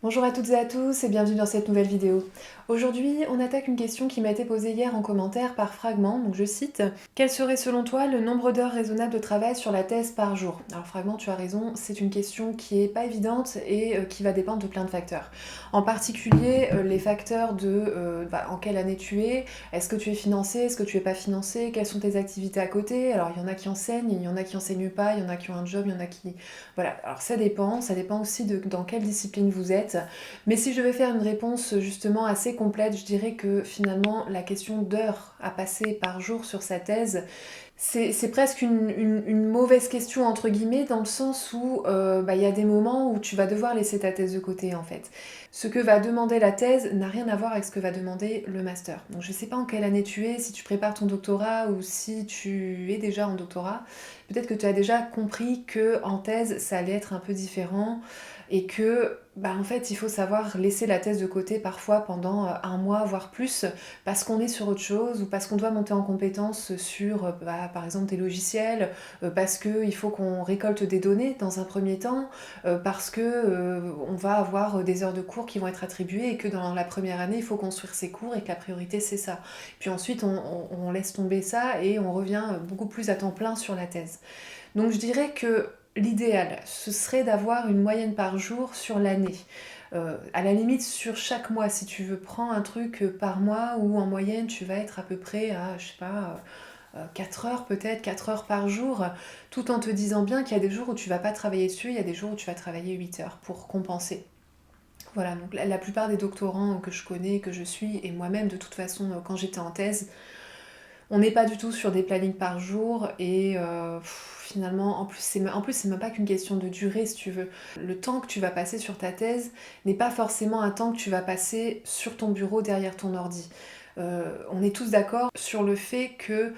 Bonjour à toutes et à tous et bienvenue dans cette nouvelle vidéo. Aujourd'hui, on attaque une question qui m'a été posée hier en commentaire par Fragment, donc je cite: quel serait selon toi le nombre d'heures raisonnable de travail sur la thèse par jour? Alors Fragment, tu as raison, c'est une question qui est pas évidente et qui va dépendre de plein de facteurs. En particulier, les facteurs de en quelle année tu es, est-ce que tu es financé, est-ce que tu es pas financé, quelles sont tes activités à côté. Alors il y en a qui enseignent, il y en a qui enseignent pas, il y en a qui ont un job, il y en a qui... Voilà, alors ça dépend aussi de dans quelle discipline vous êtes. Mais si je devais faire une réponse justement assez complète, je dirais que finalement la question d'heures à passer par jour sur sa thèse, c'est presque une mauvaise question entre guillemets, dans le sens où y a des moments où tu vas devoir laisser ta thèse de côté en fait. Ce que va demander la thèse n'a rien à voir avec ce que va demander le master. Donc je sais pas en quelle année tu es, si tu prépares ton doctorat ou si tu es déjà en doctorat. Peut-être que tu as déjà compris que en thèse ça allait être un peu différent et que en fait il faut savoir laisser la thèse de côté parfois pendant un mois voire plus, parce qu'on est sur autre chose ou parce qu'on doit monter en compétence sur par exemple des logiciels, parce qu'il faut qu'on récolte des données dans un premier temps, parce que on va avoir des heures de cours qui vont être attribuées et que dans la première année il faut construire ses cours et que la priorité c'est ça. Puis ensuite on laisse tomber ça et on revient beaucoup plus à temps plein sur la thèse. Donc je dirais que l'idéal, ce serait d'avoir une moyenne par jour sur l'année. À la limite, sur chaque mois, si tu veux, prends un truc par mois où en moyenne tu vas être à peu près à, je sais pas, 4 heures peut-être, 4 heures par jour, tout en te disant bien qu'il y a des jours où tu vas pas travailler dessus, il y a des jours où tu vas travailler 8 heures pour compenser. Voilà, donc la plupart des doctorants que je connais, que je suis, et moi-même de toute façon quand j'étais en thèse, on n'est pas du tout sur des plannings par jour et finalement, en plus, c'est même pas qu'une question de durée si tu veux. Le temps que tu vas passer sur ta thèse n'est pas forcément un temps que tu vas passer sur ton bureau derrière ton ordi. On est tous d'accord sur le fait que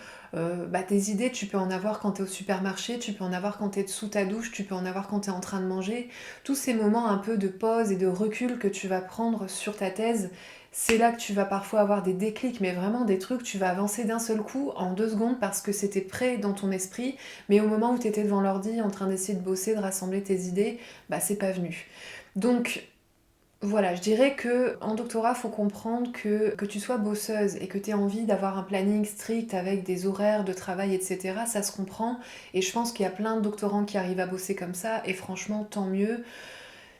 tes idées, tu peux en avoir quand tu es au supermarché, tu peux en avoir quand tu es sous ta douche, tu peux en avoir quand tu es en train de manger. Tous ces moments un peu de pause et de recul que tu vas prendre sur ta thèse, c'est là que tu vas parfois avoir des déclics, mais vraiment des trucs, tu vas avancer d'un seul coup en 2 secondes parce que c'était prêt dans ton esprit, mais au moment où tu étais devant l'ordi en train d'essayer de bosser, de rassembler tes idées, c'est pas venu. Donc voilà, je dirais que en doctorat, faut comprendre que tu sois bosseuse et que tu aies envie d'avoir un planning strict avec des horaires de travail, etc. Ça se comprend. Et je pense qu'il y a plein de doctorants qui arrivent à bosser comme ça. Et franchement, tant mieux.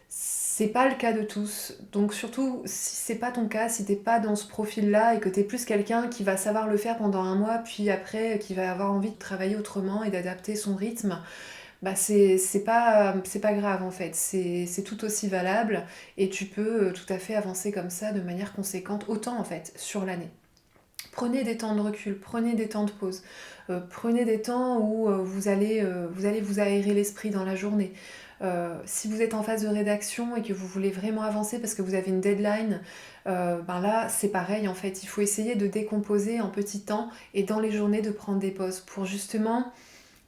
C'est pas le cas de tous. Donc surtout, si c'est pas ton cas, si t'es pas dans ce profil-là et que t'es plus quelqu'un qui va savoir le faire pendant un mois, puis après qui va avoir envie de travailler autrement et d'adapter son rythme, c'est pas grave en fait. C'est tout aussi valable et tu peux tout à fait avancer comme ça de manière conséquente, autant en fait, sur l'année. Prenez des temps de recul, prenez des temps de pause, prenez des temps où vous allez vous aérer l'esprit dans la journée. Si vous êtes en phase de rédaction et que vous voulez vraiment avancer parce que vous avez une deadline, là c'est pareil en fait. Il faut essayer de décomposer en petits temps et dans les journées de prendre des pauses pour justement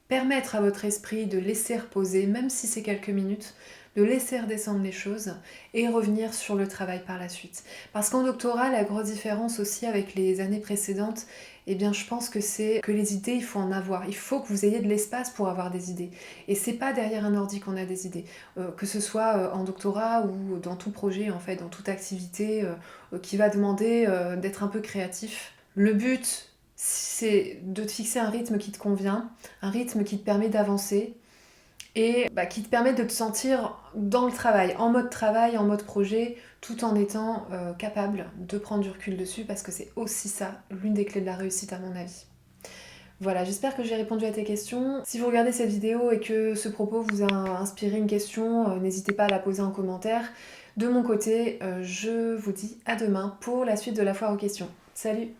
permettre à votre esprit de laisser reposer, même si c'est quelques minutes, de laisser redescendre les choses et revenir sur le travail par la suite. Parce qu'en doctorat, la grosse différence aussi avec les années précédentes, je pense que c'est que les idées, il faut en avoir. Il faut que vous ayez de l'espace pour avoir des idées. Et c'est pas derrière un ordi qu'on a des idées. Que ce soit en doctorat ou dans tout projet, en fait, dans toute activité qui va demander d'être un peu créatif. Le but, c'est de te fixer un rythme qui te convient, un rythme qui te permet d'avancer et qui te permet de te sentir dans le travail, en mode projet, tout en étant capable de prendre du recul dessus parce que c'est aussi ça, l'une des clés de la réussite à mon avis. Voilà, j'espère que j'ai répondu à tes questions. Si vous regardez cette vidéo et que ce propos vous a inspiré une question, n'hésitez pas à la poser en commentaire. De mon côté, je vous dis à demain pour la suite de la foire aux questions. Salut!